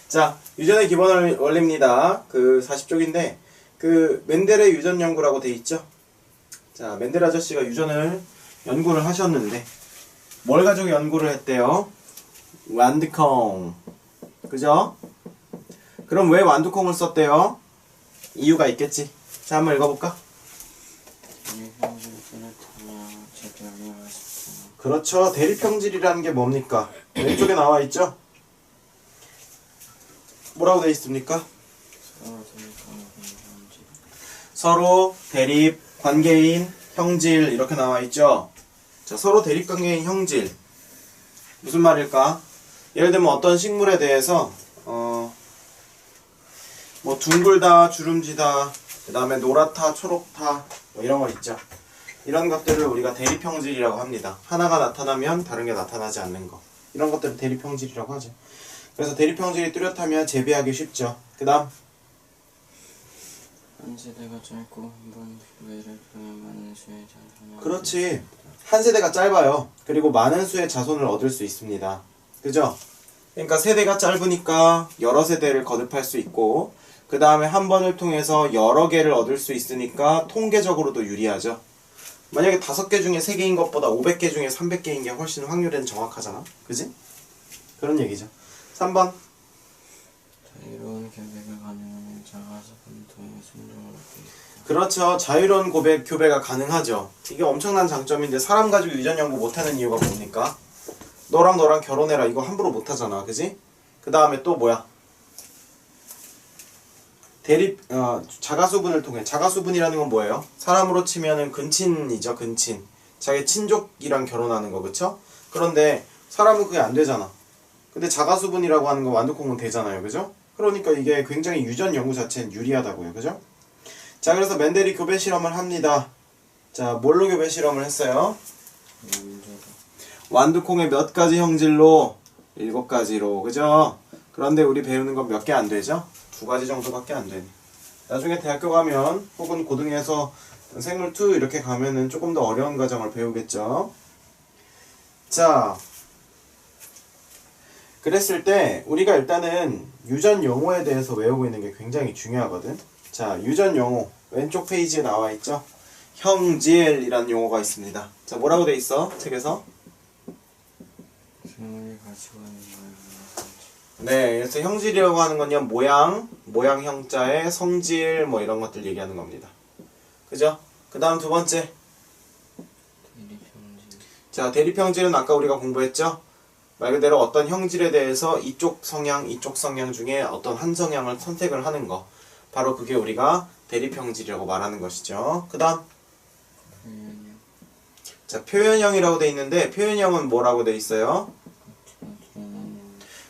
자, 유전의 기본 원리입니다. 그 40쪽인데 그 멘델의 유전 연구라고 돼 있죠. 자, 멘델 아저씨가 유전을 연구를 하셨는데 뭘 가지고 연구를 했대요? 완두콩. 그죠? 그럼 왜 완두콩을 썼대요? 이유가 있겠지. 자, 한번 읽어볼까? 그렇죠. 대립형질이라는 게 뭡니까? 왼쪽에 나와 있죠? 뭐라고 되어 있습니까? 서로 대립 관계인 형질 이렇게 나와 있죠? 자, 서로 대립 관계인 형질. 무슨 말일까? 예를 들면 어떤 식물에 대해서 뭐 둥글다, 주름지다, 그 다음에 노랗다, 초록다 뭐 이런 거 있죠. 이런 것들을 우리가 대립형질이라고 합니다. 하나가 나타나면 다른 게 나타나지 않는 거. 이런 것들을 대립형질이라고 하죠. 그래서 대립형질이 뚜렷하면 재배하기 쉽죠. 그 다음 한 세대가 짧고 한 번 교배를 통해 많은 수의 자손을 그렇지. 한 세대가 짧아요. 그리고 많은 수의 자손을 얻을 수 있습니다. 그죠? 그러니까 세대가 짧으니까 여러 세대를 거듭할 수 있고 그 다음에 한 번을 통해서 여러 개를 얻을 수 있으니까 통계적으로도 유리하죠. 만약에 5개 중에 3개인 것보다 500개 중에 300개인 게 훨씬 확률은 정확하잖아. 그지? 그런 얘기죠. 3번 자유로운 교배가 가능하면 자가수분 통해 순종을 얻게 있다. 그렇죠. 자유로운 교배가 가능하죠. 이게 엄청난 장점인데 사람 가지고 유전 연구 못하는 이유가 뭡니까? 너랑 결혼해라 이거 함부로 못하잖아. 그지? 그 다음에 또 뭐야? 자가수분을 통해. 자가수분이라는 건 뭐예요? 사람으로 치면은 근친이죠. 근친. 자기 친족이랑 결혼하는 거. 그쵸? 그런데 사람은 그게 안 되잖아. 근데 자가수분이라고 하는 건 완두콩은 되잖아요. 그죠? 그러니까 이게 굉장히 유전 연구 자체는 유리하다고요. 그죠? 자, 그래서 멘델이 교배 실험을 합니다. 자, 뭘로 교배 실험을 했어요? 완두콩의 몇 가지 형질로? 7가지로. 그죠? 그런데 우리 배우는 건 몇 개 안 되죠? 2가지 정도밖에 안 되네. 나중에 대학교 가면 혹은 고등에서 생물 2 이렇게 가면은 조금 더 어려운 과정을 배우겠죠. 자, 그랬을 때 우리가 일단은 유전 용어에 대해서 외우고 있는 게 굉장히 중요하거든. 자, 유전 용어 왼쪽 페이지에 나와 있죠. 형질이라는 용어가 있습니다. 자, 뭐라고 돼 있어? 책에서? 생물이 가지고 있는 모양이나 네, 그래서 형질이라고 하는 건요, 모양 형자의 성질 뭐 이런 것들 얘기하는 겁니다. 그죠? 그 다음 2번째. 대립형질. 자, 대립형질은 아까 우리가 공부했죠? 말 그대로 어떤 형질에 대해서 이쪽 성향 중에 어떤 한 성향을 선택을 하는 거. 바로 그게 우리가 대립형질이라고 말하는 것이죠. 그 다음. 표현형. 자, 표현형이라고 돼 있는데, 표현형은 뭐라고 돼 있어요?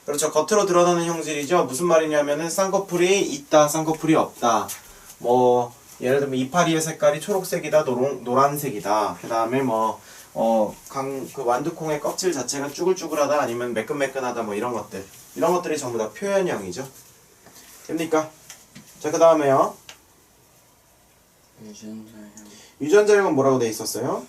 그렇죠. 겉으로 드러나는 형질이죠. 무슨 말이냐면은 쌍꺼풀이 있다, 쌍꺼풀이 없다. 뭐 예를 들면 이파리의 색깔이 초록색이다, 노란색이다. 그 다음에 그 완두콩의 껍질 자체가 쭈글쭈글하다, 아니면 매끈매끈하다, 뭐 이런 것들. 이런 것들이 전부 다 표현형이죠. 됩니까? 자, 그 다음에요. 유전자형. 유전자형은 뭐라고 돼 있었어요?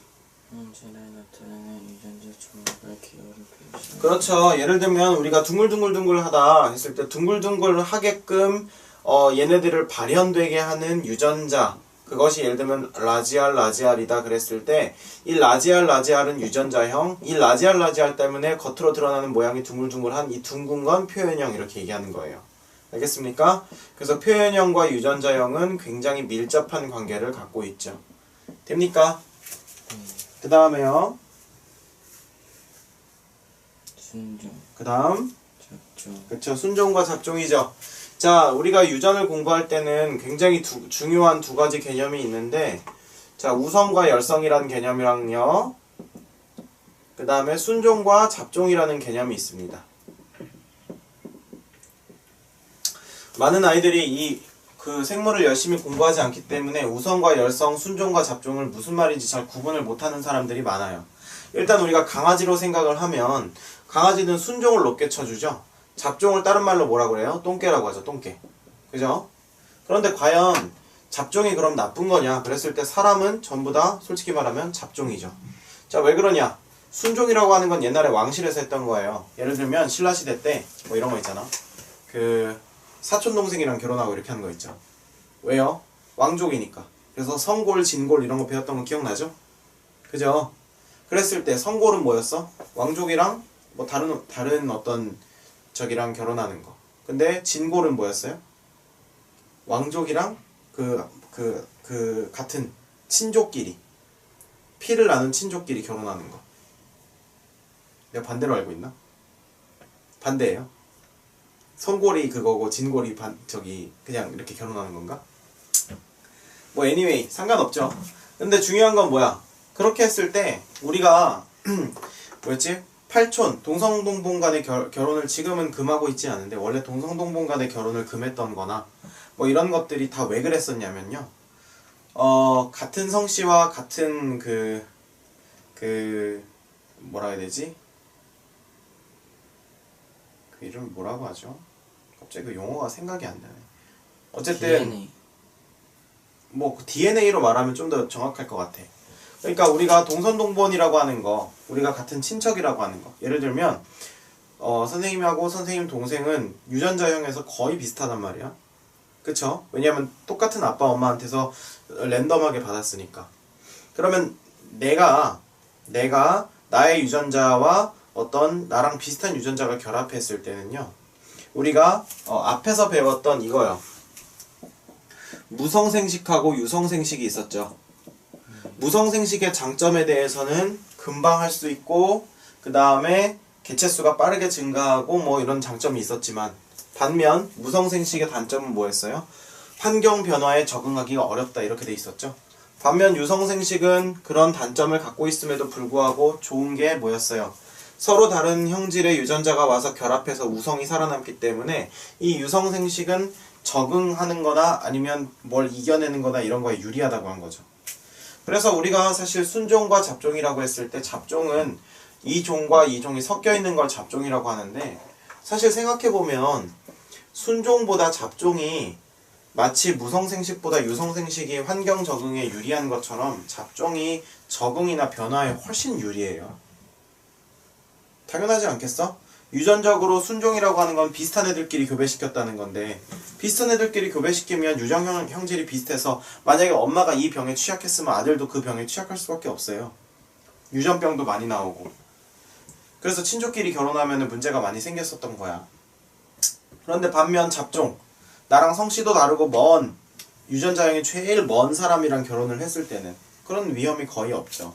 형질에 나타나는 유전자 조합의 기호를 표시하는. 그렇죠. 예를 들면 우리가 둥글둥글둥글하다 했을 때 둥글둥글하게끔 얘네들을 발현되게 하는 유전자, 그것이 예를 들면 라지알이다 그랬을 때 이 라지알은 유전자형, 이 라지알 때문에 겉으로 드러나는 모양이 둥글둥글한 이 둥근 건 표현형 이렇게 얘기하는 거예요. 알겠습니까? 그래서 표현형과 유전자형은 굉장히 밀접한 관계를 갖고 있죠. 됩니까? 그 다음에요. 순종. 그 다음. 잡종. 그쵸. 순종과 잡종이죠. 자, 우리가 유전을 공부할 때는 굉장히 중요한 2가지 개념이 있는데, 자, 우성과 열성이라는 개념이랑요, 그 다음에 순종과 잡종이라는 개념이 있습니다. 많은 아이들이 그 생물을 열심히 공부하지 않기 때문에 우성과 열성, 순종과 잡종을 무슨 말인지 잘 구분을 못하는 사람들이 많아요. 일단 우리가 강아지로 생각을 하면 강아지는 순종을 높게 쳐주죠. 잡종을 다른 말로 뭐라고 그래요? 똥개라고 하죠. 똥개. 그죠? 그런데 과연 잡종이 그럼 나쁜 거냐? 그랬을 때 사람은 전부 다 솔직히 말하면 잡종이죠. 자, 왜 그러냐? 순종이라고 하는 건 옛날에 왕실에서 했던 거예요. 예를 들면 신라시대 때 뭐 이런 거 있잖아. 그 사촌 동생이랑 결혼하고 이렇게 하는 거 있죠. 왜요? 왕족이니까. 그래서 성골, 진골 이런 거 배웠던 거 기억나죠? 그죠? 그랬을 때 성골은 뭐였어? 왕족이랑 뭐 다른 어떤 적이랑 결혼하는 거. 근데 진골은 뭐였어요? 왕족이랑 같은 친족끼리, 피를 나눈 친족끼리 결혼하는 거. 내가 반대로 알고 있나? 반대예요. 성골이 그거고 진골이 그냥 이렇게 결혼하는 건가? 뭐 anyway 상관없죠. 근데 중요한 건 뭐야? 그렇게 했을 때 우리가 뭐였지? 팔촌, 동성동본 간의 결혼을 지금은 금하고 있지 않은데 원래 동성동본 간의 결혼을 금했던 거나 뭐 이런 것들이 다 왜 그랬었냐면요. 같은 성씨와 같은 뭐라 해야 되지? 그 이름 뭐라고 하죠? 갑자기 그 용어가 생각이 안 나네. 어쨌든 DNA. 뭐 DNA로 말하면 좀 더 정확할 것 같아. 그러니까 우리가 동선동본이라고 하는 거, 우리가 같은 친척이라고 하는 거. 예를 들면 선생님하고 선생님 동생은 유전자형에서 거의 비슷하단 말이야. 그쵸? 왜냐면 똑같은 아빠 엄마한테서 랜덤하게 받았으니까. 그러면 내가 나의 유전자와 어떤 나랑 비슷한 유전자가 결합했을 때는요, 우리가 앞에서 배웠던 이거요. 무성생식하고 유성생식이 있었죠. 무성생식의 장점에 대해서는 금방 할 수 있고, 그 다음에 개체수가 빠르게 증가하고 뭐 이런 장점이 있었지만, 반면 무성생식의 단점은 뭐였어요? 환경 변화에 적응하기가 어렵다 이렇게 돼 있었죠. 반면 유성생식은 그런 단점을 갖고 있음에도 불구하고 좋은 게 뭐였어요? 서로 다른 형질의 유전자가 와서 결합해서 우성이 살아남기 때문에 이 유성생식은 적응하는 거나 아니면 뭘 이겨내는 거나 이런 거에 유리하다고 한 거죠. 그래서 우리가 사실 순종과 잡종이라고 했을 때 잡종은 이 종과 이 종이 섞여 있는 걸 잡종이라고 하는데, 사실 생각해보면 순종보다 잡종이 마치 무성생식보다 유성생식이 환경 적응에 유리한 것처럼 잡종이 적응이나 변화에 훨씬 유리해요. 당연하지 않겠어? 유전적으로 순종이라고 하는 건 비슷한 애들끼리 교배시켰다는 건데, 비슷한 애들끼리 교배시키면 유전 형질이 비슷해서 만약에 엄마가 이 병에 취약했으면 아들도 그 병에 취약할 수밖에 없어요. 유전병도 많이 나오고. 그래서 친족끼리 결혼하면 문제가 많이 생겼었던 거야. 그런데 반면 잡종, 나랑 성씨도 다르고 유전자형이 제일 먼 사람이랑 결혼을 했을 때는 그런 위험이 거의 없죠.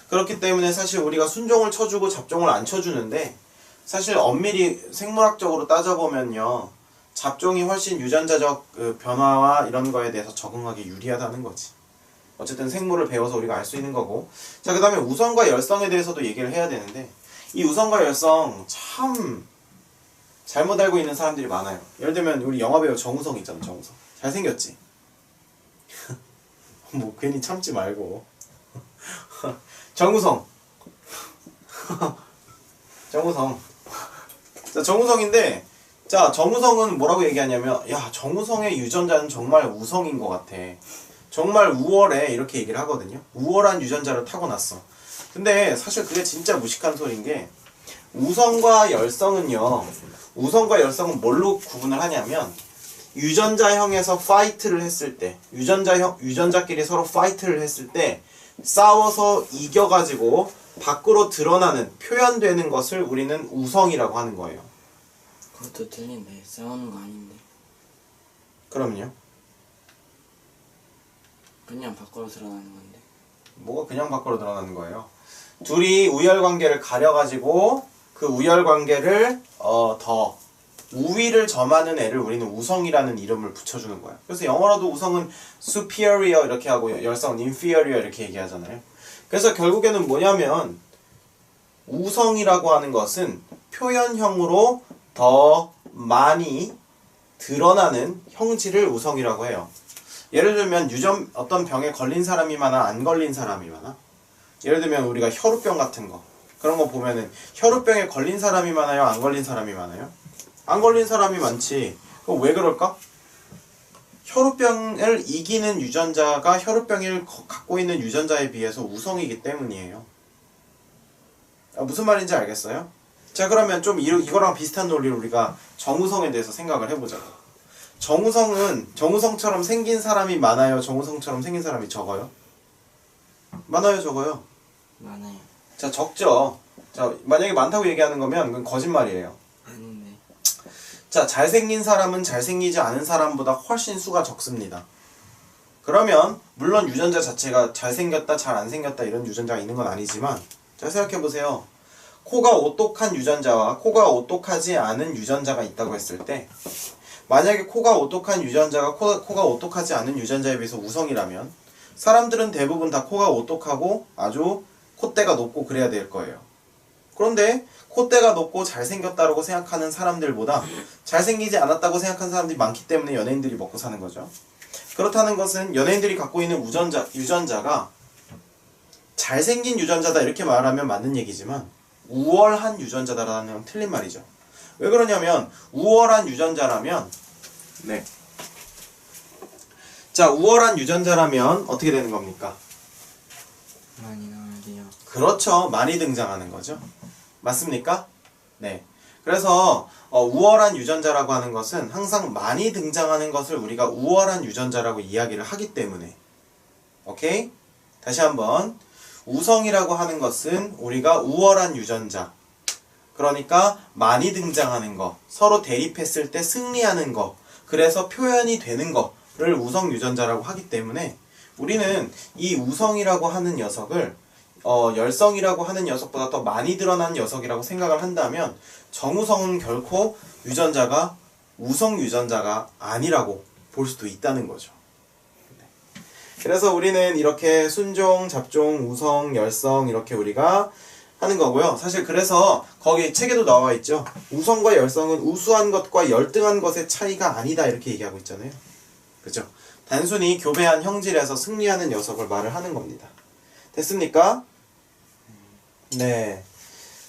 그렇기 때문에 사실 우리가 순종을 쳐주고 잡종을 안 쳐주는데, 사실 엄밀히 생물학적으로 따져보면요, 잡종이 훨씬 유전자적 변화와 이런 거에 대해서 적응하기 유리하다는 거지. 어쨌든 생물을 배워서 우리가 알 수 있는 거고. 자, 그 다음에 우성과 열성에 대해서도 얘기를 해야 되는데, 이 우성과 열성 참 잘못 알고 있는 사람들이 많아요. 예를 들면 우리 영화배우 정우성 있잖아. 정우성 잘생겼지? 뭐 괜히 참지 말고. 정우성 자, 정우성인데, 자, 정우성은 뭐라고 얘기하냐면, 야, 정우성의 유전자는 정말 우성인 것 같아. 정말 우월해. 이렇게 얘기를 하거든요. 우월한 유전자를 타고났어. 근데 사실 그게 진짜 무식한 소리인 게, 우성과 열성은요, 우성과 열성은 뭘로 구분을 하냐면, 유전자형에서 파이트를 했을 때, 유전자끼리 서로 파이트를 했을 때, 싸워서 이겨가지고 밖으로 드러나는, 표현되는 것을 우리는 우성이라고 하는 거예요. 그것도 틀린데 싸우는 거 아닌데. 그럼요. 그냥 밖으로 드러나는 건데. 뭐가 그냥 밖으로 드러나는 거예요? 둘이 우열관계를 가려가지고 그 우열관계를 더 우위를 점하는 애를 우리는 우성이라는 이름을 붙여주는 거야. 그래서 영어로도 우성은 superior 이렇게 하고 열성은 inferior 이렇게 얘기하잖아요. 그래서 결국에는 뭐냐면, 우성이라고 하는 것은 표현형으로 더 많이 드러나는 형질을 우성이라고 해요. 예를 들면 어떤 병에 걸린 사람이 많아, 안 걸린 사람이 많아? 예를 들면 우리가 혈우병 같은 거, 그런 거 보면은 혈우병에 걸린 사람이 많아요, 안 걸린 사람이 많아요? 안 걸린 사람이 많지. 그럼 왜 그럴까? 혈우병을 이기는 유전자가 혈우병을 갖고 있는 유전자에 비해서 우성이기 때문이에요. 무슨 말인지 알겠어요? 자, 그러면 좀 이거랑 비슷한 논리를 우리가 정우성에 대해서 생각을 해보자. 정우성처럼 생긴 사람이 많아요? 정우성처럼 생긴 사람이 적어요? 많아요, 적어요? 많아요. 자, 적죠. 자, 만약에 많다고 얘기하는 거면 그건 거짓말이에요. 아닌데. 자, 잘생긴 사람은 잘생기지 않은 사람보다 훨씬 수가 적습니다. 그러면 물론 유전자 자체가 잘생겼다, 잘 안 생겼다 이런 유전자가 있는 건 아니지만 자, 생각해보세요. 코가 오똑한 유전자와 코가 오똑하지 않은 유전자가 있다고 했을 때 만약에 코가 오똑한 유전자가 코가 오똑하지 않은 유전자에 비해서 우성이라면 사람들은 대부분 다 코가 오똑하고 아주 콧대가 높고 그래야 될 거예요. 그런데 콧대가 높고 잘생겼다고 생각하는 사람들보다 잘생기지 않았다고 생각하는 사람들이 많기 때문에 연예인들이 먹고 사는 거죠. 그렇다는 것은 연예인들이 갖고 있는 유전자가 잘생긴 유전자다 이렇게 말하면 맞는 얘기지만 우월한 유전자다라는 건 틀린 말이죠. 왜 그러냐면 우월한 유전자라면 자, 우월한 유전자라면 어떻게 되는 겁니까? 많이 나와야 돼요. 그렇죠. 많이 등장하는 거죠. 맞습니까? 네. 그래서 우월한 유전자라고 하는 것은 항상 많이 등장하는 것을 우리가 우월한 유전자라고 이야기를 하기 때문에 오케이? 다시 한번 우성이라고 하는 것은 우리가 우월한 유전자 그러니까 많이 등장하는 거 서로 대립했을 때 승리하는 거 그래서 표현이 되는 거를 우성 유전자라고 하기 때문에 우리는 이 우성이라고 하는 녀석을 열성이라고 하는 녀석보다 더 많이 드러난 녀석이라고 생각을 한다면 정우성은 결코 유전자가 우성 유전자가 아니라고 볼 수도 있다는 거죠. 그래서 우리는 이렇게 순종, 잡종, 우성, 열성 이렇게 우리가 하는 거고요. 사실 그래서 거기 책에도 나와 있죠. 우성과 열성은 우수한 것과 열등한 것의 차이가 아니다 이렇게 얘기하고 있잖아요. 그죠? 단순히 교배한 형질에서 승리하는 녀석을 말을 하는 겁니다. 됐습니까? 네.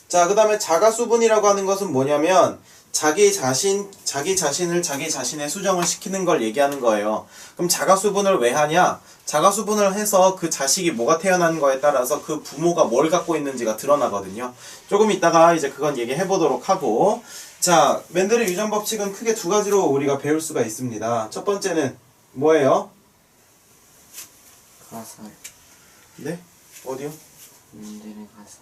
자, 그 다음에 자가수분이라고 하는 것은 뭐냐면 자기 자신을 자기 자신의 수정을 시키는 걸 얘기하는 거예요. 그럼 자가수분을 왜 하냐? 자가수분을 해서 그 자식이 뭐가 태어난 거에 따라서 그 부모가 뭘 갖고 있는지가 드러나거든요. 조금 이따가 이제 그건 얘기해 보도록 하고 자, 멘델의 유전 법칙은 크게 두 가지로 우리가 배울 수가 있습니다. 첫 번째는 뭐예요? 가설. 네? 어디요? 멘델의 가설.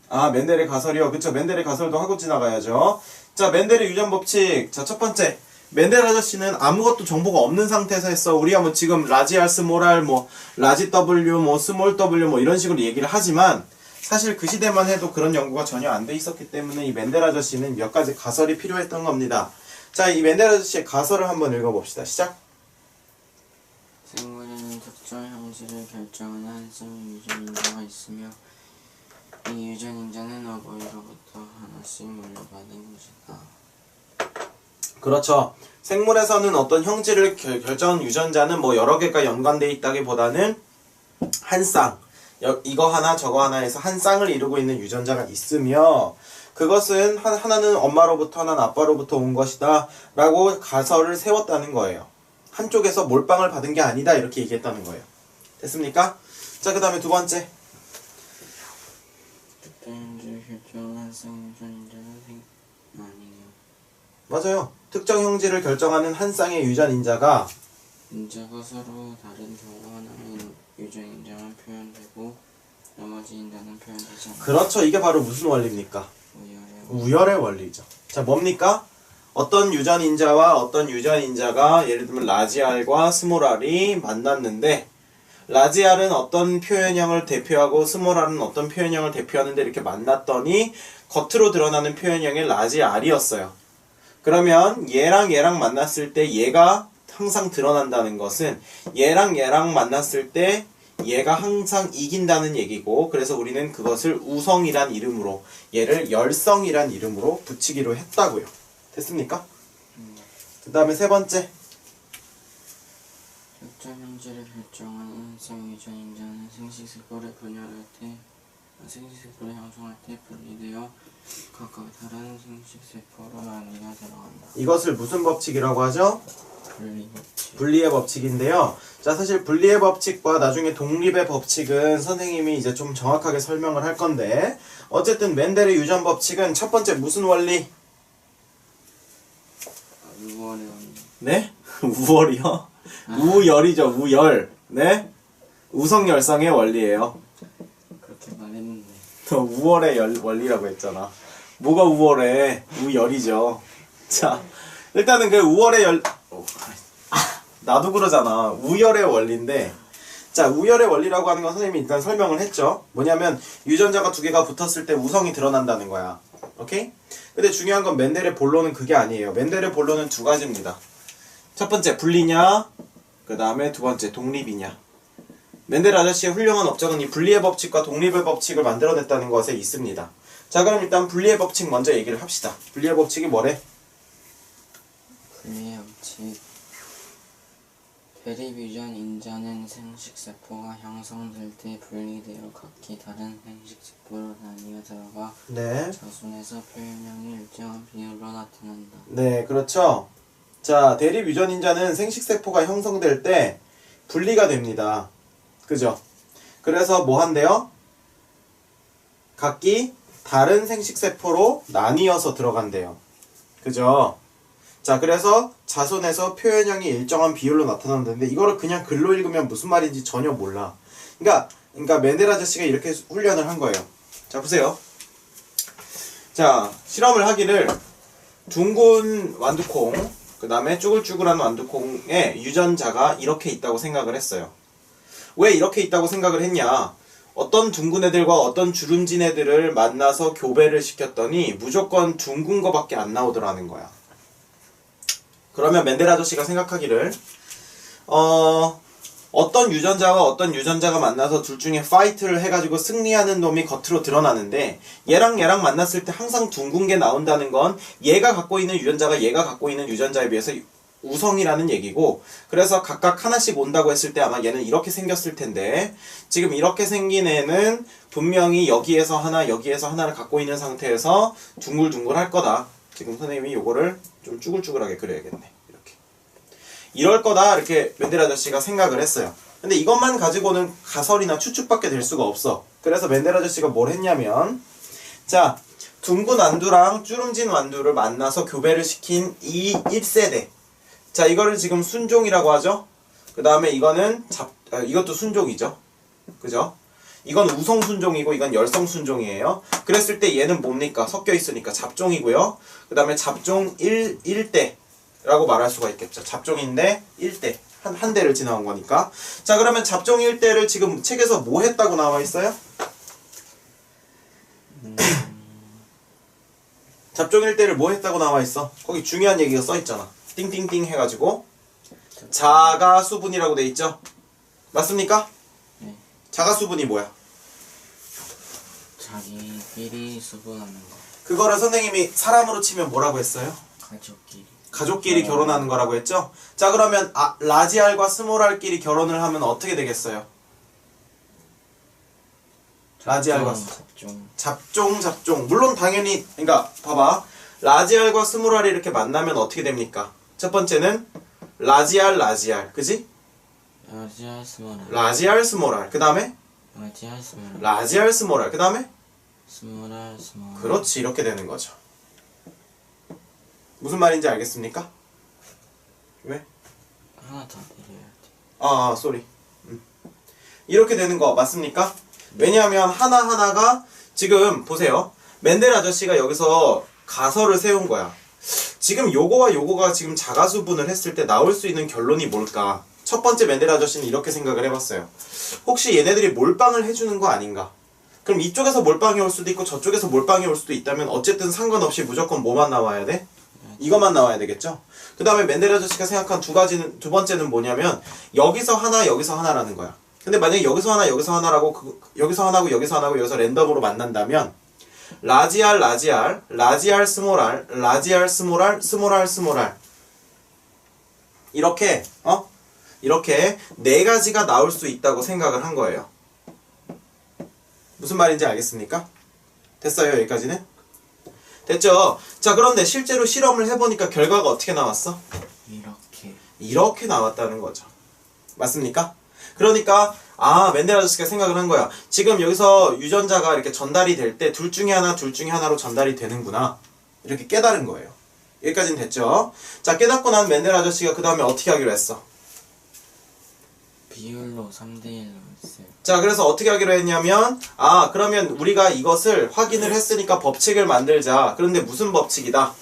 아, 멘델의 가설이요. 그쵸. 멘델의 가설도 하고 지나가야죠. 자, 멘델의 유전 법칙. 자, 첫 번째. 멘델 아저씨는 아무것도 정보가 없는 상태에서 했어. 우리가 뭐 지금 라지알, 스몰알, 뭐 라지 W, 뭐 스몰 W 뭐 이런 식으로 얘기를 하지만 사실 그 시대만 해도 그런 연구가 전혀 안 돼 있었기 때문에 이 멘델 아저씨는 몇 가지 가설이 필요했던 겁니다. 자, 이 멘델 아저씨의 가설을 한번 읽어봅시다. 시작. 생물에는 특정 형질을 결정하는 한쌍의 유전인자가 있으며 이 유전인자는 어버이로부터 하나씩 물려받은 것이다. 그렇죠. 생물에서는 어떤 형질을 결정한 유전자는 뭐 여러 개가 연관되어 있다기보다는 한 쌍, 이거 하나 저거 하나 해서 한 쌍을 이루고 있는 유전자가 있으며 그것은 하나는 엄마로부터 하나는 아빠로부터 온 것이다 라고 가설을 세웠다는 거예요. 한쪽에서 몰빵을 받은 게 아니다 이렇게 얘기했다는 거예요. 됐습니까? 자, 그 다음에 두 번째. 특정 형질을 결정하는 한쌍의 유전인자는 아니네요. 맞아요. 특정 형질을 결정하는 한 쌍의 유전인자가 인자가 서로 다른 경우 하나는 유전인자만 표현되고 나머지 인자는 표현되지 않아요. 그렇죠. 이게 바로 무슨 원리입니까? 우열의 원리죠. 자, 뭡니까? 어떤 유전인자와 어떤 유전인자가 예를 들면 라지알과 스몰알이 만났는데 라지알은 어떤 표현형을 대표하고 스몰알은 어떤 표현형을 대표하는데 이렇게 만났더니 겉으로 드러나는 표현형이 라지알이었어요. 그러면 얘랑 얘랑 만났을 때 얘가 항상 드러난다는 것은 얘랑 얘랑 만났을 때 얘가 항상 이긴다는 얘기고 그래서 우리는 그것을 우성이란 이름으로 얘를 열성이란 이름으로 붙이기로 했다고요. 됐습니까? 그 다음에 세 번째. 특정 형질을 결정하는 한쌍의 유전인자는 생식세포를 분열할 때 생식세포를 형성할 때 분리되어 각각 다른 생식세포로 나뉘어 들어간다. 이것을 무슨 법칙이라고 하죠? 분리 법칙. 분리의 법칙인데요. 자, 사실 분리의 법칙과 나중에 독립의 법칙은 선생님이 이제 좀 정확하게 설명을 할 건데, 어쨌든 멘델의 유전 법칙은 첫 번째 무슨 원리? 우월의 원리. 네? 우월이요? 우열이죠, 우열. 네? 우성열성의 원리예요. 그렇게 말했는데. 너 우월의 원리라고 했잖아. 뭐가 우월해? 우열이죠. 자, 일단은 그 우월의 나도 그러잖아. 우열의 원리인데, 자, 우열의 원리라고 하는 건 선생님이 일단 설명을 했죠. 뭐냐면 유전자가 두 개가 붙었을 때 우성이 드러난다는 거야. 오케이? 근데 중요한 건 멘델의 본론은 그게 아니에요. 멘델의 본론은 두 가지입니다. 첫 번째 분리냐, 그 다음에 두 번째 독립이냐. 멘델 아저씨의 훌륭한 업적은 이 분리의 법칙과 독립의 법칙을 만들어냈다는 것에 있습니다. 자, 그럼 일단 분리의 법칙 먼저 얘기를 합시다. 분리의 법칙이 뭐래? 분리의 법칙. 대립유전 인자는 생식세포가 형성될 때 분리되어 각기 다른 생식세포로 나뉘어 들어가 네. 자손에서 표현형이 일정한 비율로 나타난다. 네, 그렇죠. 자, 대립 유전인자는 생식세포가 형성될 때 분리가 됩니다. 그죠? 그래서 뭐 한대요? 각기 다른 생식세포로 나뉘어서 들어간대요. 그죠? 자, 그래서 자손에서 표현형이 일정한 비율로 나타나는데 이거를 그냥 글로 읽으면 무슨 말인지 전혀 몰라. 그러니까 멘델 아저씨가 이렇게 훈련을 한 거예요. 자, 보세요. 자, 실험을 하기를 둥근 완두콩, 그 다음에 쭈글쭈글한 완두콩에 유전자가 이렇게 있다고 생각을 했어요. 왜 이렇게 있다고 생각을 했냐? 어떤 둥근 애들과 어떤 주름진 애들을 만나서 교배를 시켰더니 무조건 둥근 거밖에 안 나오더라는 거야. 그러면 멘델 아저씨가 생각하기를 어떤 유전자와 어떤 유전자가 만나서 둘 중에 파이트를 해가지고 승리하는 놈이 겉으로 드러나는데 얘랑 만났을 때 항상 둥근 게 나온다는 건 얘가 갖고 있는 유전자가 얘가 갖고 있는 유전자에 비해서 우성이라는 얘기고, 그래서 각각 하나씩 온다고 했을 때 아마 얘는 이렇게 생겼을 텐데 지금 이렇게 생긴 애는 분명히 여기에서 하나 여기에서 하나를 갖고 있는 상태에서 둥글둥글 할 거다. 지금 선생님이 요거를 좀 쭈글쭈글하게 그려야겠네. 이렇게. 이럴 거다. 이렇게 멘델 아저씨가 생각을 했어요. 근데 이것만 가지고는 가설이나 추측밖에 될 수가 없어. 그래서 멘델 아저씨가 뭘 했냐면, 자, 둥근 완두랑 쭈름진 완두를 만나서 교배를 시킨 이 1세대. 자, 이거를 지금 순종이라고 하죠. 그 다음에 이거는 이것도 순종이죠. 그죠? 이건 우성 순종이고 이건 열성 순종이에요. 그랬을 때 얘는 뭡니까? 섞여 있으니까 잡종이고요. 그 다음에 잡종 1대라고 말할 수가 있겠죠. 잡종인데 1대. 한 대를 지나온 거니까. 자, 그러면 잡종 1대를 지금 책에서 뭐 했다고 나와 있어요? 잡종 1대를 뭐 했다고 나와 있어? 거기 중요한 얘기가 써 있잖아. 띵띵띵 해가지고 자가수분이라고 돼 있죠? 맞습니까? 네. 자가수분이 뭐야? 자기끼리 수분하는 거. 그거를 선생님이 사람으로 치면 뭐라고 했어요? 가족끼리. 가족끼리 결혼하는 거라고 했죠? 자, 그러면 라지알과 스몰알끼리 결혼을 하면 어떻게 되겠어요? 라지알과 잡종. 물론 당연히, 그러니까 봐봐. 라지알과 스몰알이 이렇게 만나면 어떻게 됩니까? 첫 번째는 라지알, 그지? 라지알 스몰알. 라지알 스몰알. 그 다음에 라지알 스몰알. 라지알 스몰알. 그 다음에 스몰알. 그렇지, 이렇게 되는 거죠. 무슨 말인지 알겠습니까? 왜? 하나 더 내려야 돼. 쏘리. 이렇게 되는 거 맞습니까? 왜냐하면 하나하나가 지금 보세요. 멘델 아저씨가 여기서 가설을 세운 거야. 지금 요거와 요거가 지금 자가수분을 했을 때 나올 수 있는 결론이 뭘까? 첫 번째 멘델 아저씨는 이렇게 생각을 해봤어요. 혹시 얘네들이 몰빵을 해주는 거 아닌가? 그럼 이쪽에서 몰빵이 올 수도 있고 저쪽에서 몰빵이 올 수도 있다면 어쨌든 상관없이 무조건 뭐만 나와야 돼? 이것만 나와야 되겠죠? 그 다음에 멘델 아저씨가 생각한 두 번째는 뭐냐면 여기서 하나 여기서 하나라는 거야. 근데 만약에 여기서 하나 여기서 하나라고 여기서 하나고 여기서 하나고 여기서 랜덤으로 만난다면 라지알 스몰알, 라지알 스몰알 이렇게 이렇게 네 가지가 나올 수 있다고 생각을 한 거예요. 무슨 말인지 알겠습니까? 됐어요, 여기까지는? 됐죠? 자, 그런데 실제로 실험을 해보니까 결과가 어떻게 나왔어? 이렇게. 이렇게 나왔다는 거죠. 맞습니까? 그러니까 맨델 아저씨가 생각을 한 거야. 지금 여기서 유전자가 이렇게 전달이 될 때 둘 중에 하나로 전달이 되는구나. 이렇게 깨달은 거예요. 여기까지는 됐죠? 자, 깨닫고 난 맨델 아저씨가 그 다음에 어떻게 하기로 했어? 비율로 3대1로 했어요. 자, 그래서 어떻게 하기로 했냐면 그러면 우리가 이것을 확인을 했으니까 법칙을 만들자. 그런데 무슨 법칙이다?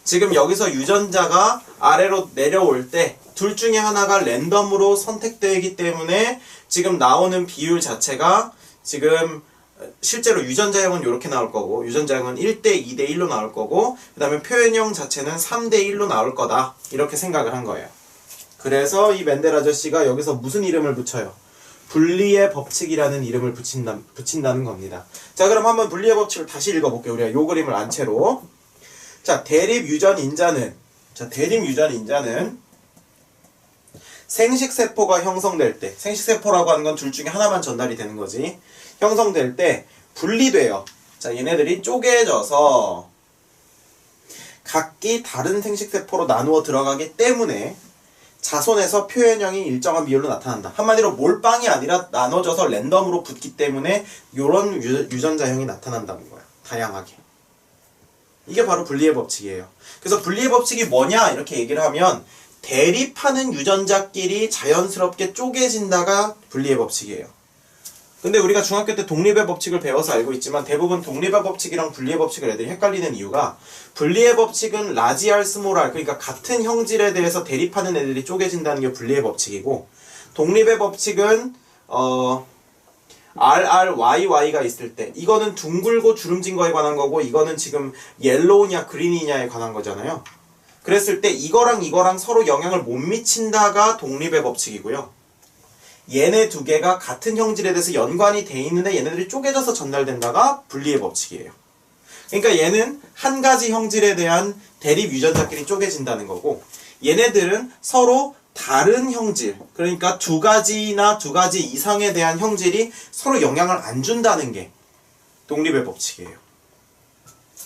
지금 여기서 유전자가 아래로 내려올 때 둘 중에 하나가 랜덤으로 선택되기 때문에 지금 나오는 비율 자체가 지금 실제로 유전자형은 이렇게 나올 거고 유전자형은 1대 2대 1로 나올 거고 그 다음에 표현형 자체는 3대 1로 나올 거다. 이렇게 생각을 한 거예요. 그래서 이 맨델 아저씨가 여기서 무슨 이름을 붙여요? 분리의 법칙이라는 이름을 붙인다는 겁니다. 자, 그럼 한번 분리의 법칙을 다시 읽어볼게요. 우리가 요 그림을 안 채로. 자, 대립 유전 인자는 생식세포가 형성될 때, 생식세포라고 하는 건 둘 중에 하나만 전달이 되는 거지. 형성될 때 분리돼요. 자, 얘네들이 쪼개져서 각기 다른 생식세포로 나누어 들어가기 때문에 자손에서 표현형이 일정한 비율로 나타난다. 한마디로 몰빵이 아니라 나눠져서 랜덤으로 붙기 때문에 이런 유전자형이 나타난다는 거야. 다양하게. 이게 바로 분리의 법칙이에요. 그래서 분리의 법칙이 뭐냐 이렇게 얘기를 하면 대립하는 유전자끼리 자연스럽게 쪼개진다가 분리의 법칙이에요. 근데 우리가 중학교 때 독립의 법칙을 배워서 알고 있지만 대부분 독립의 법칙이랑 분리의 법칙을 애들이 헷갈리는 이유가 분리의 법칙은 라지알 스몰알 그러니까 같은 형질에 대해서 대립하는 애들이 쪼개진다는 게 분리의 법칙이고 독립의 법칙은 RRYY가 있을 때 이거는 둥글고 주름진 거에 관한 거고 이거는 지금 옐로우냐 그린이냐에 관한 거잖아요. 그랬을 때 이거랑 서로 영향을 못 미친다가 독립의 법칙이고요. 얘네 두 개가 같은 형질에 대해서 연관이 돼 있는데 얘네들이 쪼개져서 전달된다가 분리의 법칙이에요. 그러니까 얘는 한 가지 형질에 대한 대립 유전자끼리 쪼개진다는 거고 얘네들은 서로 다른 형질, 그러니까 두 가지나 두 가지 이상에 대한 형질이 서로 영향을 안 준다는 게 독립의 법칙이에요.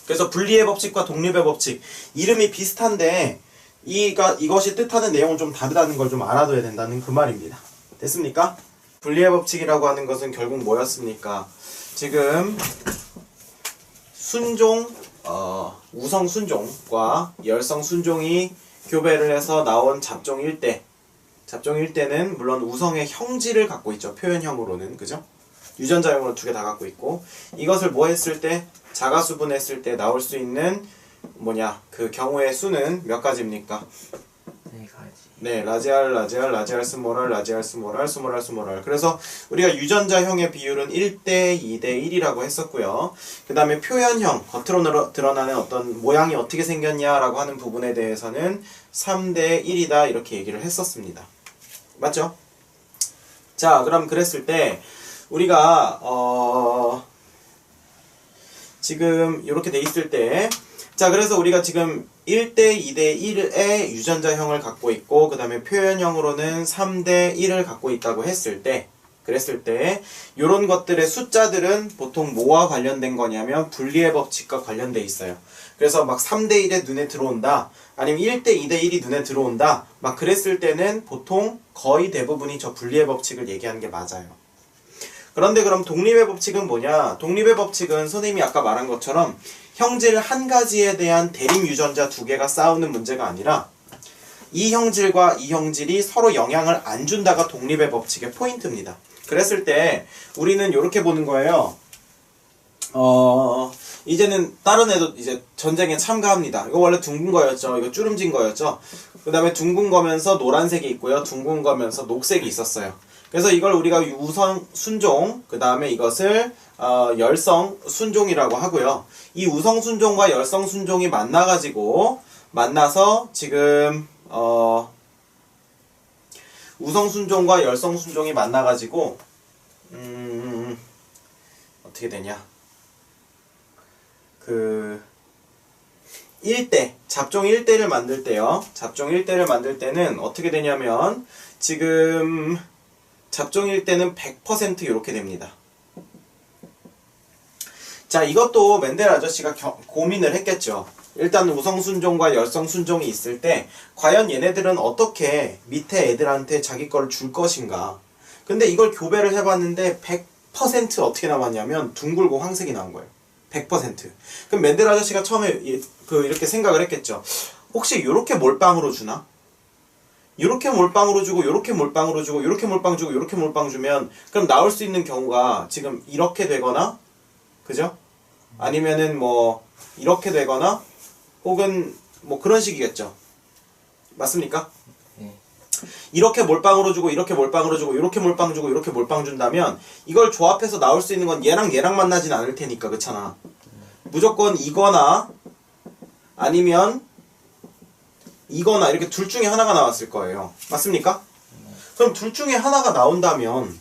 그래서 분리의 법칙과 독립의 법칙 이름이 비슷한데 이것이 뜻하는 내용은 좀 다르다는 걸 좀 알아둬야 된다는 그 말입니다. 됐습니까? 분리의 법칙이라고 하는 것은 결국 뭐였습니까? 지금 순종, 우성 순종과 열성 순종이 교배를 해서 나온 잡종 1대. 잡종 1대는 물론 우성의 형질을 갖고 있죠. 표현형으로는. 그죠? 유전자형으로 두 개 다 갖고 있고 이것을 뭐 했을 때 자가수분했을 때 나올 수 있는 그 경우의 수는 몇 가지입니까? 네 가지. 네, 라지알, 스몰알. 그래서 우리가 유전자형의 비율은 1대 2대 1이라고 했었고요. 그 다음에 표현형, 겉으로 드러나는 어떤 모양이 어떻게 생겼냐라고 하는 부분에 대해서는 3대 1이다 이렇게 얘기를 했었습니다. 맞죠? 자, 그럼 그랬을 때 우리가 지금 이렇게 돼 있을 때 자, 그래서 우리가 지금 1대 2대 1의 유전자형을 갖고 있고 그 다음에 표현형으로는 3대 1을 갖고 있다고 했을 때 그랬을 때 이런 것들의 숫자들은 보통 뭐와 관련된 거냐면 분리의 법칙과 관련돼 있어요. 그래서 막 3대 1에 눈에 들어온다 아니면 1대 2대 1이 눈에 들어온다 막 그랬을 때는 보통 거의 대부분이 저 분리의 법칙을 얘기하는 게 맞아요. 그런데 그럼 독립의 법칙은 뭐냐? 독립의 법칙은 선생님이 아까 말한 것처럼 형질 한 가지에 대한 대립 유전자 두 개가 싸우는 문제가 아니라 이 형질과 이 형질이 서로 영향을 안 준다가 독립의 법칙의 포인트입니다. 그랬을 때 우리는 이렇게 보는 거예요. 이제는 다른 애도 이제 전쟁에 참가합니다. 이거 원래 둥근 거였죠. 이거 쭈름진 거였죠. 그 다음에 둥근 거면서 노란색이 있고요. 둥근 거면서 녹색이 있었어요. 그래서 이걸 우리가 우성 순종, 그 다음에 이것을 열성 순종이라고 하고요. 이 우성 순종과 열성 순종이 만나서 지금 우성 순종과 열성 순종이 만나가지고 어떻게 되냐? 1대, 잡종 1대를 만들 때요. 잡종 1대를 만들 때는 어떻게 되냐면 지금 잡종일 때는 100% 이렇게 됩니다. 자, 이것도 맨델 아저씨가 고민을 했겠죠. 일단 우성순종과 열성순종이 있을 때 과연 얘네들은 어떻게 밑에 애들한테 자기 거를 줄 것인가. 근데 이걸 교배를 해봤는데 100% 어떻게 나왔냐면 둥글고 황색이 나온 거예요. 100%. 그럼 맨델 아저씨가 처음에 이렇게 생각을 했겠죠. 혹시 요렇게 몰빵으로 주나? 요렇게 몰빵으로 주고 요렇게 몰빵으로 주고 요렇게 몰빵 주고 요렇게 몰빵 주면 그럼 나올 수 있는 경우가 지금 이렇게 되거나, 그죠? 아니면은 뭐 이렇게 되거나 혹은 뭐 그런 식이겠죠. 맞습니까? 네. 이렇게 몰빵으로 주고 이렇게 몰빵으로 주고 이렇게 몰빵 주고 이렇게 몰빵 준다면 이걸 조합해서 나올 수 있는 건 얘랑 얘랑 만나진 않을 테니까, 그렇잖아. 무조건 이거나 아니면 이거나 이렇게 둘 중에 하나가 나왔을 거예요. 맞습니까? 그럼 둘 중에 하나가 나온다면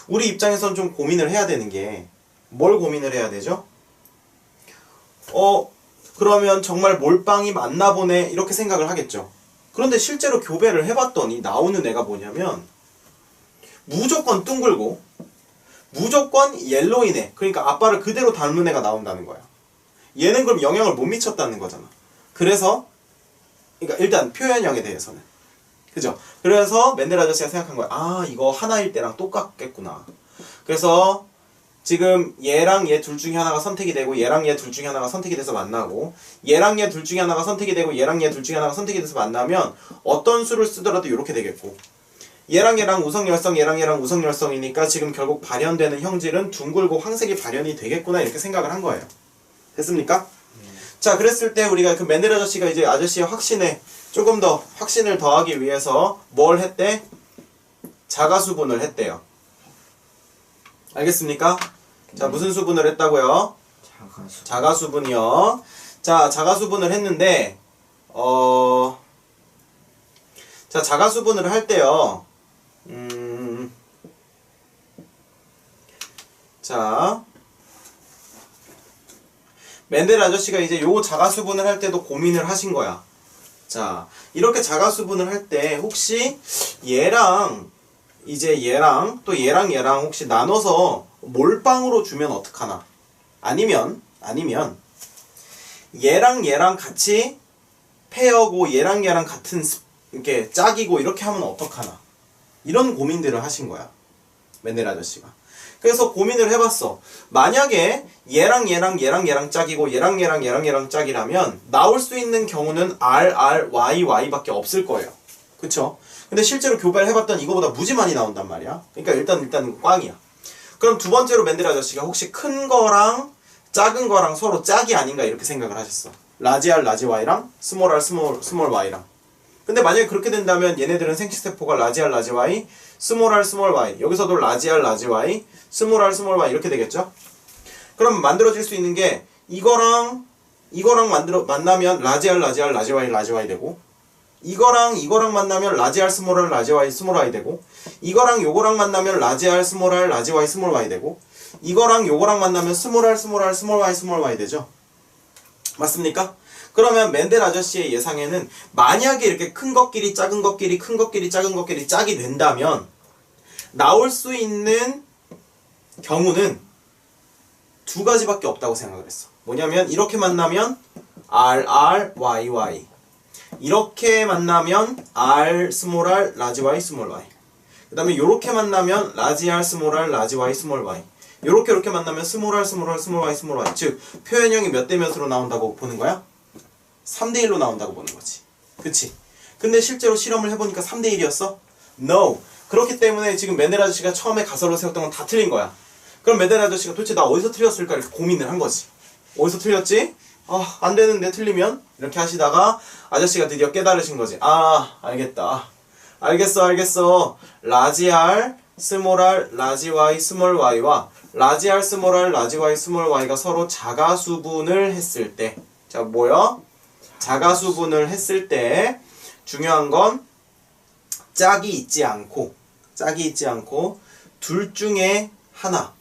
우리 입장에선 좀 고민을 해야 되는 게, 뭘 고민을 해야 되죠? 그러면 정말 몰빵이 맞나 보네 이렇게 생각을 하겠죠. 그런데 실제로 교배를 해봤더니 나오는 애가 뭐냐면 무조건 둥글고 무조건 옐로인 애, 그러니까 아빠를 그대로 닮은 애가 나온다는 거야. 얘는 그럼 영향을 못 미쳤다는 거잖아. 그래서 그러니까 일단 표현형에 대해서는, 그죠? 그래서 맨델 아저씨가 생각한 거야. 아, 이거 하나일 때랑 똑같겠구나. 그래서 지금 얘랑 얘 둘 중에 하나가 선택이 되고 얘랑 얘 둘 중에 하나가 선택이 돼서 만나고 얘랑 얘 둘 중에 하나가 선택이 되고 얘랑 얘 둘 중에 하나가 선택이 돼서 만나면 어떤 수를 쓰더라도 이렇게 되겠고, 얘랑 얘랑 우성열성 얘랑 얘랑 우성열성이니까 지금 결국 발현되는 형질은 둥글고 황색이 발현이 되겠구나 이렇게 생각을 한 거예요. 됐습니까? 자, 그랬을 때 우리가 그 맨델 아저씨가 이제 아저씨의 확신에 조금 더 확신을 더하기 위해서 뭘 했대? 자가수분을 했대요. 알겠습니까? 자, 무슨 수분을 했다고요? 자가수분이요. 자, 자가수분을 했는데 자, 자가수분을 할 때요. 자, 맨델 아저씨가 이제 요 자가수분을 할 때도 고민을 하신 거야. 자, 이렇게 자가수분을 할 때 혹시 얘랑 이제 얘랑 또 얘랑 얘랑 혹시 나눠서 몰빵으로 주면 어떡하나? 아니면 얘랑 얘랑 같이 페어고 얘랑 얘랑 같은 이렇게 짝이고 이렇게 하면 어떡하나? 이런 고민들을 하신 거야. 맨델 아저씨가. 그래서 고민을 해봤어. 만약에 얘랑 얘랑 얘랑 얘랑 짝이고 얘랑 얘랑 얘랑 얘랑 짝이라면 나올 수 있는 경우는 R, R, Y, Y밖에 없을 거예요. 그쵸? 근데 실제로 교배를 해봤더니 이거보다 무지 많이 나온단 말이야. 그러니까 일단 꽝이야. 그럼 두 번째로 맨델 아저씨가 혹시 큰 거랑 작은 거랑 서로 짝이 아닌가 이렇게 생각을 하셨어. 라지 R, 라지 Y랑 스몰 R, 스몰 Y랑. 근데 만약에 그렇게 된다면 얘네들은 생식세포가 라지 R, 라지 Y, 스몰 R, 스몰 Y, 여기서도 라지 R, 라지 Y, 스몰 R, 스몰 Y 이렇게 되겠죠? 그럼 만들어질 수 있는 게 이거랑 만나면 라지 R, 라지 R, 라지 Y, 라지 Y 되고, 이거랑 만나면 라지 R, 스몰 R, 라지 Y, 스몰 Y 되고, 이거랑 요거랑 만나면 라지 R, 스몰 R, 라지 Y, 스몰 Y 되고, 이거랑 요거랑 만나면 스몰 R, 스몰 R, 스몰 Y, 스몰 Y 되죠? 맞습니까? 그러면 맨델 아저씨의 예상에는 만약에 이렇게 큰 것끼리 작은 것끼리 큰 것끼리 작은 것끼리 짝이 된다면 나올 수 있는 경우는 두 가지밖에 없다고 생각을 했어. 뭐냐면 이렇게 만나면 R, R, Y, Y, 이렇게 만나면 R, 스몰 R, 라지 Y, 스몰 Y, 그 다음에 요렇게 만나면 라지 R, 스몰 R, 라지 Y, 스몰 Y, 요렇게 만나면 스몰 R, 스몰 R, 스몰 Y, 스몰 Y. 즉 표현형이 몇 대 몇으로 나온다고 보는 거야? 3대1로 나온다고 보는 거지. 그치? 근데 실제로 실험을 해보니까 3대1이었어? No. 그렇기 때문에 지금 맨델 아저씨가 처음에 가설로 세웠던 건 다 틀린 거야. 그럼 맨델 아저씨가 도대체 나 어디서 틀렸을까 이렇게 고민을 한 거지. 어디서 틀렸지? 아, 안 되는데 틀리면? 이렇게 하시다가 아저씨가 드디어 깨달으신 거지. 아, 알겠다. 알겠어. 라지 R, 스몰 R, 라지 Y, 스몰 Y와 라지 R, 스몰 R, 라지 Y, 스몰 Y가 서로 자가수분을 했을 때, 자, 뭐야? 자가수분을 했을 때 중요한 건 짝이 있지 않고 둘 중에 하나,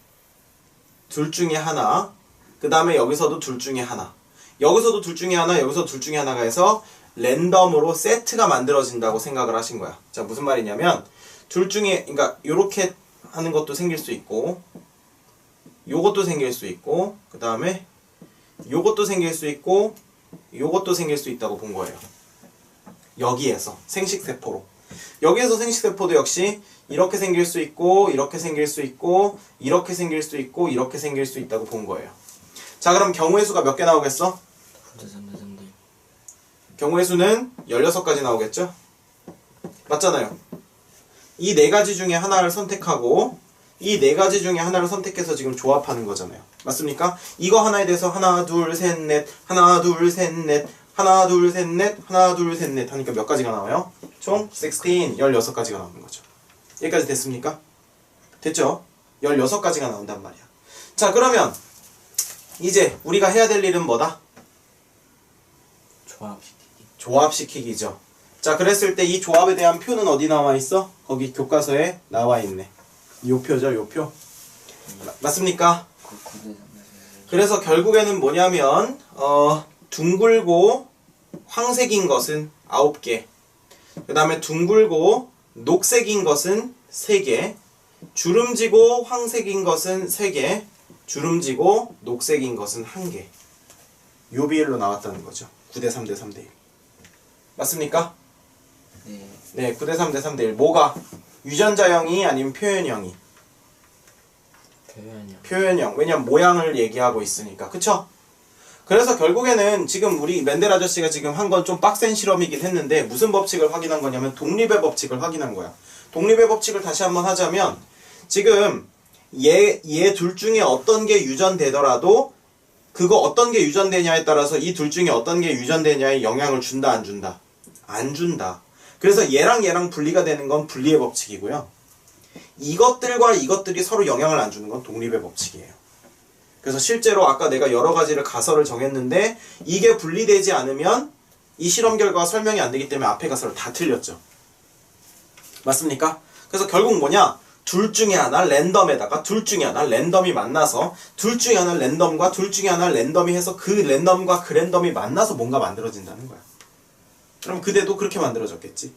그 다음에 여기서도 둘 중에 하나, 여기서도 둘 중에 하나가 해서 랜덤으로 세트가 만들어진다고 생각을 하신 거야. 자, 무슨 말이냐면 둘 중에, 그러니까 요렇게 하는 것도 생길 수 있고 요것도 생길 수 있고 그 다음에 요것도 생길 수 있고 요것도 생길 수 있다고 본 거예요. 여기에서 생식세포로. 여기에서 생식세포도 역시 이렇게 생길 수 있고 이렇게 생길 수 있고 이렇게 생길 수 있고 이렇게 생길 수 있다고 본 거예요. 자, 그럼 경우의 수가 몇 개 나오겠어? 9대 3대 3대 경우의 수는 16가지 나오겠죠? 맞잖아요. 이 네 가지 중에 하나를 선택하고 이 네 가지 중에 하나를 선택해서 지금 조합하는 거잖아요. 맞습니까? 이거 하나에 대해서 하나 둘 셋 넷 하나 둘 셋 넷 하나 둘 셋 넷 하나 둘 셋 넷 하니까 몇 가지가 나와요? 총 16가지가 나오는 거죠. 여기까지 됐습니까? 됐죠? 16가지가 나온단 말이야. 자, 그러면 이제 우리가 해야 될 일은 뭐다? 조합시키기. 조합시키기죠. 자, 그랬을 때 이 조합에 대한 표는 어디 나와 있어? 거기 교과서에 나와 있네. 요 표죠, 요 표. 맞습니까? 9대 3대 3대 그래서 결국에는 뭐냐면 둥글고 황색인 것은 9개, 그 다음에 둥글고 녹색인 것은 3개, 주름지고 황색인 것은 3개, 주름지고 녹색인 것은 1개. 요 비율로 나왔다는 거죠. 9대 3대 3대 1. 맞습니까? 네. 네, 9대 3대 3대 1. 뭐가? 유전자형이 아니면 표현형이? 표현이요. 표현형. 왜냐면 모양을 얘기하고 있으니까. 그쵸? 그래서 결국에는 지금 우리 맨델 아저씨가 지금 한 건 좀 빡센 실험이긴 했는데 무슨 법칙을 확인한 거냐면 독립의 법칙을 확인한 거야. 독립의 법칙을 다시 한번 하자면 지금 얘 둘 중에 어떤 게 유전되더라도 그거 어떤 게 유전되냐에 따라서 이 둘 중에 어떤 게 유전되냐에 영향을 준다 안 준다? 안 준다. 그래서 얘랑 얘랑 분리가 되는 건 분리의 법칙이고요. 이것들과 이것들이 서로 영향을 안 주는 건 독립의 법칙이에요. 그래서 실제로 아까 내가 여러 가지를 가설을 정했는데 이게 분리되지 않으면 이 실험 결과가 설명이 안 되기 때문에 앞에 가설을 다 틀렸죠. 맞습니까? 그래서 결국 뭐냐? 둘 중에 하나 랜덤에다가 둘 중에 하나 랜덤이 만나서 둘 중에 하나 랜덤과 둘 중에 하나 랜덤이 해서 그 랜덤과 그 랜덤이 만나서 뭔가 만들어진다는 거야. 그럼 그대도 그렇게 만들어졌겠지.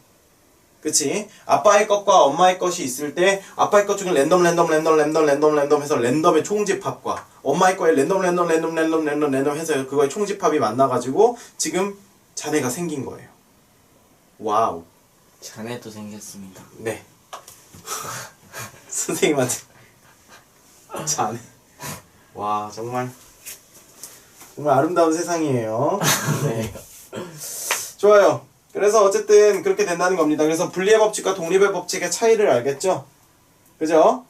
그치? 아빠의 것과 엄마의 것이 있을 때 아빠의 것 중에 랜덤 해서 랜덤의 총집합과 엄마의 거에 랜덤 해서 그거의 총집합이 만나가지고 지금 자네가 생긴 거예요. 와우. 자네도 생겼습니다. 네. 선생님한테 자네. 와, 정말 아름다운 세상이에요. 네. 좋아요. 그래서 어쨌든 그렇게 된다는 겁니다. 그래서 분리의 법칙과 독립의 법칙의 차이를 알겠죠? 그죠?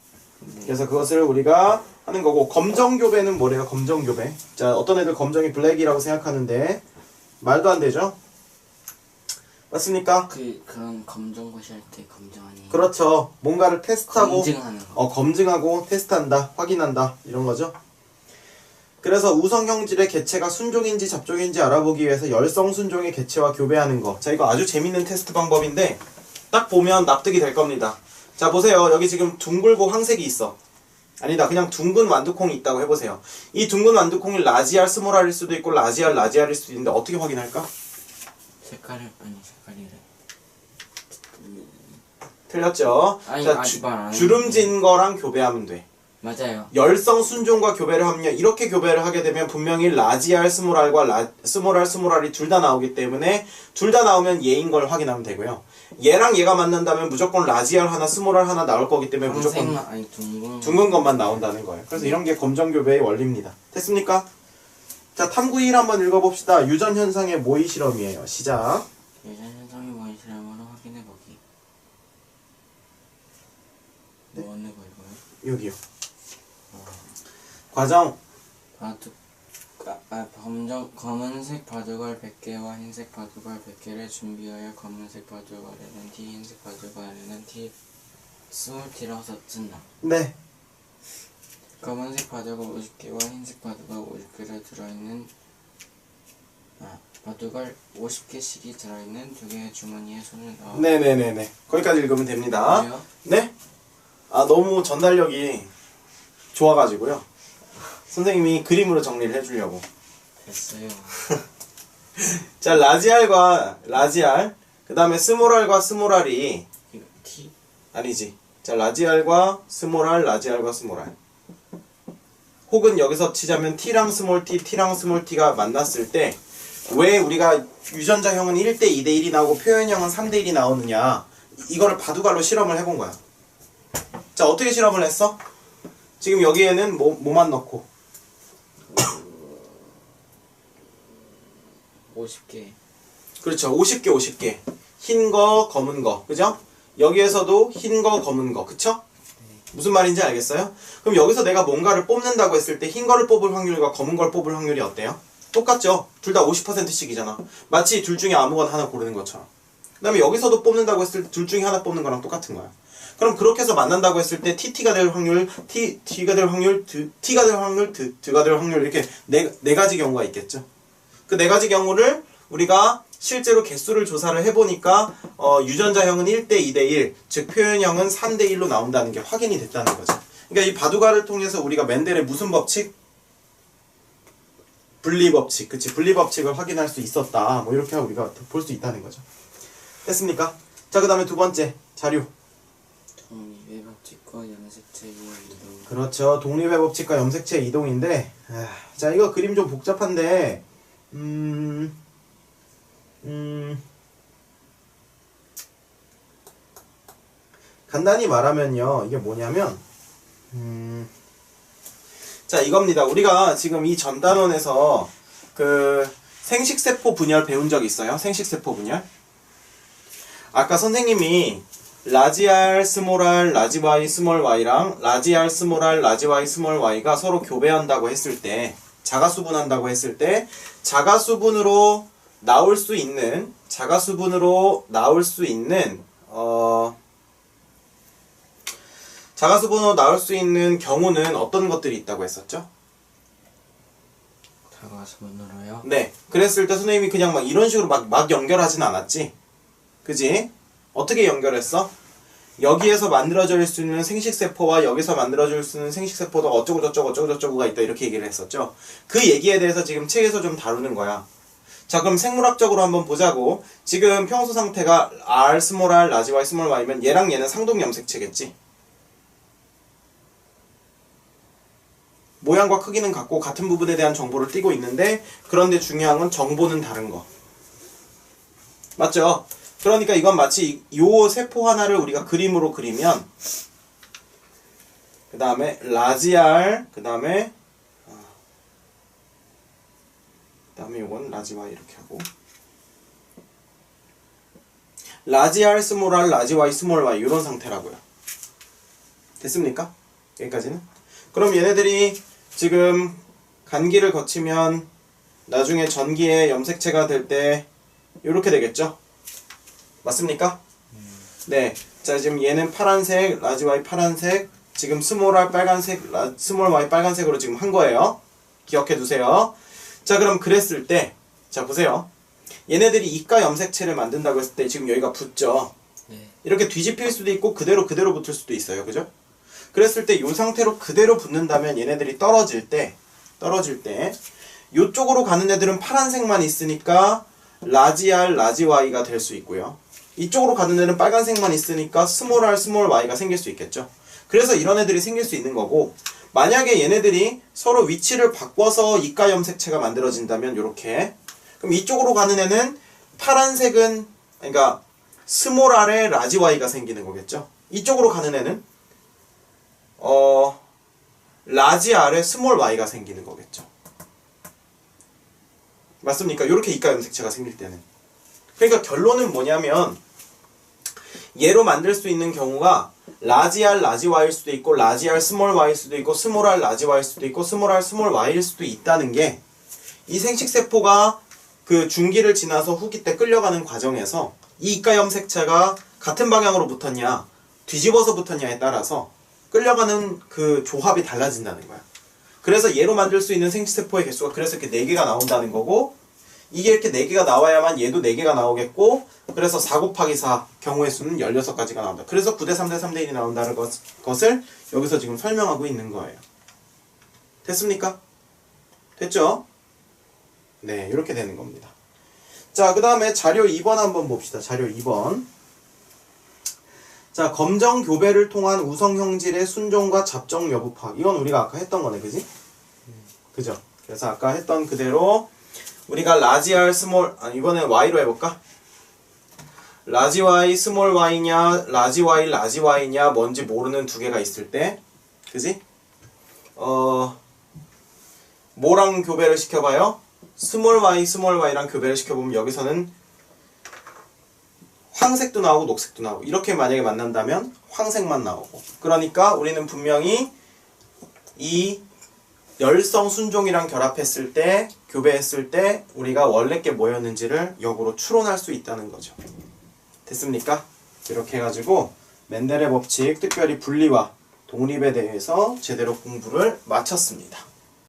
그래서 그것을 우리가 하는 거고, 검정교배는 뭐래요? 검정교배. 자, 어떤 애들 검정이 블랙이라고 생각하는데 말도 안 되죠? 맞습니까? 그런 검정고시 할 때 검정하니. 그렇죠. 뭔가를 테스트하고 검증하는 거. 검증하고 테스트한다, 확인한다 이런 거죠. 그래서 우성형질의 개체가 순종인지 잡종인지 알아보기 위해서 열성순종의 개체와 교배하는 거. 자, 이거 아주 재밌는 테스트 방법인데 딱 보면 납득이 될 겁니다. 자, 보세요. 여기 지금 둥글고 황색이 있어. 아니다. 그냥 둥근 완두콩이 있다고 해보세요. 이 둥근 완두콩이 라지알 스몰알일 수도 있고 라지알일 수도 있는데 어떻게 확인할까? 색깔이래. 틀렸죠? 아니, 자, 아직 말안 했는데. 주름진 거랑 교배하면 돼. 맞아요. 열성 순종과 교배를 하면 이렇게 교배를 하게 되면 분명히 라지알 스몰알과 스몰알이 둘 다 나오기 때문에 둘 다 나오면 얘인 걸 확인하면 되고요. 얘랑 얘가 만난다면 무조건 라지알 하나 스몰알 하나 나올 거기 때문에 무조건 아니 둥근 것만 나온다는 거예요. 그래서 이런 게 검정교배의 원리입니다. 됐습니까? 자, 탐구 1 한번 읽어봅시다. 유전현상의 모의 실험이에요. 시작. 유전 현상이 뭐인 실험으로 확인해보기. 뭐 어느 거 이거요? 여기요. 과정. 검은색 바둑알 100개와 흰색 바둑알 100개를 준비하여 검은색 바둑알에는 T, 흰색 바둑알에는 T 20T라고 썼나? 네. 검은색 바둑알 50개와 흰색 바둑알 50개를 들어있는 바둑알 50개씩이 들어있는 두 개의 주머니에 손을 넣어. 네네네네. 거기까지 읽으면 됩니다. 왜요? 네? 아, 너무 전달력이 좋아가지고요. 선생님이 그림으로 정리를 해주려고. 됐어요. 자, 라지알, 그 다음에 스몰알과 스몰알이, 이거 T? 아니지. 자, 라지알과 스몰알. 혹은 여기서 치자면 t랑 스몰 t, t랑 스몰 t가 만났을 때 왜 우리가 유전자형은 1대 2대 1이 나오고 표현형은 3대 1이 나오느냐, 이거를 바둑알로 실험을 해본 거야. 자, 어떻게 실험을 했어? 지금 여기에는 뭐만 넣고 50개. 그렇죠. 50개 50개. 흰 거, 검은 거. 그죠? 여기에서도 흰 거, 검은 거. 그쵸? 무슨 말인지 알겠어요? 그럼 여기서 내가 뭔가를 뽑는다고 했을 때 흰 거를 뽑을 확률과 검은 걸 뽑을 확률이 어때요? 똑같죠? 둘 다 50%씩이잖아. 마치 둘 중에 아무거나 하나 고르는 것처럼. 그 다음에 여기서도 뽑는다고 했을 때 둘 중에 하나 뽑는 거랑 똑같은 거야. 그럼 그렇게 해서 만난다고 했을 때 TT가 될 확률, T가 될 확률, T가 될 확률, T가 될 확률, 이렇게 네 가지 경우가 있겠죠. 그 네 가지 경우를 우리가 실제로 개수를 조사를 해보니까 유전자형은 1대 2대 1, 즉 표현형은 3대 1로 나온다는 게 확인이 됐다는 거죠. 그러니까 이 바둑알을 통해서 우리가 멘델의 무슨 법칙? 분리법칙, 그치? 분리법칙을 확인할 수 있었다. 뭐 이렇게 우리가 볼 수 있다는 거죠. 됐습니까? 자, 그 다음에 두 번째 자료. 독립의 법칙과 염색체의 이동. 그렇죠. 독립의 법칙과 염색체의 이동인데, 자, 이거 그림 좀 복잡한데, 간단히 말하면요, 이게 뭐냐면, 자, 이겁니다. 우리가 지금 이 전 단원에서 그 생식세포 분열 배운 적 있어요? 생식세포 분열? 아까 선생님이 라지 R, 스몰 R, 라지 Y, 스몰 Y랑 라지 R, 스몰 R, 라지 Y, 스몰 Y가 서로 교배한다고 했을 때, 자가수분한다고 했을 때, 자가수분으로 나올 수 있는 경우는 어떤 것들이 있다고 했었죠? 자가수분으로요? 네. 그랬을 때 선생님이 그냥 막 이런 식으로 막 연결하진 않았지? 그지? 어떻게 연결했어? 여기에서 만들어질 수 있는 생식세포와 여기서 만들어질 수 있는 생식세포도 어쩌고저쩌고가 있다, 이렇게 얘기를 했었죠. 그 얘기에 대해서 지금 책에서 좀 다루는 거야. 자, 그럼 생물학적으로 한번 보자고. 지금 평소 상태가 R, 스몰 R, 라지 Y, 스몰 Y면 얘랑 얘는 상동 염색체겠지? 모양과 크기는 같고 같은 부분에 대한 정보를 띠고 있는데, 그런데 중요한 건 정보는 다른 거. 맞죠? 그러니까 이건 마치 요 세포 하나를 우리가 그림으로 그리면, 그 다음에 라지 R, 그 다음에 요건 라지 Y 이렇게 하고, 라지 R, 스몰 R, 라지 Y, 스몰 Y, 이런 상태라고요. 됐습니까? 여기까지는? 그럼 얘네들이 지금 간기를 거치면 나중에 전기의 염색체가 될 때 이렇게 되겠죠? 맞습니까? 네. 자, 지금 얘는 파란색, 라지 Y 파란색, 지금 스몰 R 빨간색, 스몰 Y 빨간색으로 지금 한 거예요. 기억해 두세요. 자, 그럼 그랬을 때, 자, 보세요. 얘네들이 이가 염색체를 만든다고 했을 때 지금 여기가 붙죠? 네. 이렇게 뒤집힐 수도 있고 그대로 붙을 수도 있어요. 그죠? 그랬을 때 이 상태로 그대로 붙는다면 얘네들이 떨어질 때 이쪽으로 가는 애들은 파란색만 있으니까 라지 R, 라지 Y가 될 수 있고요. 이쪽으로 가는 애는 빨간색만 있으니까 스몰 R, 스몰 Y가 생길 수 있겠죠. 그래서 이런 애들이 생길 수 있는 거고, 만약에 얘네들이 서로 위치를 바꿔서 이가 염색체가 만들어진다면 이렇게, 그럼 이쪽으로 가는 애는 파란색은, 그러니까 스몰 R에 라지 Y가 생기는 거겠죠. 이쪽으로 가는 애는 라지 R에 스몰 Y가 생기는 거겠죠. 맞습니까? 이렇게 이가 염색체가 생길 때는. 그러니까 결론은 뭐냐면, 얘로 만들 수 있는 경우가 라지 R, 라지 Y일 수도 있고, 라지 R, 스몰 Y일 수도 있고, 스몰 R, 라지 Y일 수도 있고, 스몰 R, 스몰 Y일 수도 있다는 게, 이 생식세포가 그 중기를 지나서 후기 때 끌려가는 과정에서 이 이가 염색체가 같은 방향으로 붙었냐, 뒤집어서 붙었냐에 따라서 끌려가는 그 조합이 달라진다는 거야. 그래서 얘로 만들 수 있는 생식세포의 개수가 그래서 이렇게 4개가 나온다는 거고, 이게 이렇게 4개가 나와야만 얘도 4개가 나오겠고, 그래서 4 곱하기 4 경우의 수는 16가지가 나온다. 그래서 9대 3대 3대 1이 나온다는 것을 여기서 지금 설명하고 있는 거예요. 됐습니까? 됐죠? 네, 이렇게 되는 겁니다. 자, 그 다음에 자료 2번 한번 봅시다. 자료 2번. 자, 검정 교배를 통한 우성 형질의 순종과 잡종 여부 파악. 이건 우리가 아까 했던 거네, 그지? 그죠? 그래서 아까 했던 그대로 우리가 라지 R 스몰 이번엔 Y로 해볼까? 라지 Y 스몰 Y냐 라지 Y 라지 Y냐 뭔지 모르는 두 개가 있을 때 그지? 뭐랑 교배를 시켜봐요? 스몰 Y랑 교배를 시켜보면 여기서는 황색도 나오고 녹색도 나오고 이렇게 만약에 만난다면 황색만 나오고 그러니까 우리는 분명히 이 열성 순종이랑 결합했을 때 교배했을 때 우리가 원래 게 뭐였는지를 역으로 추론할 수 있다는 거죠. 됐습니까? 이렇게 해가지고 멘델의 법칙 특별히 분리와 독립에 대해서 제대로 공부를 마쳤습니다.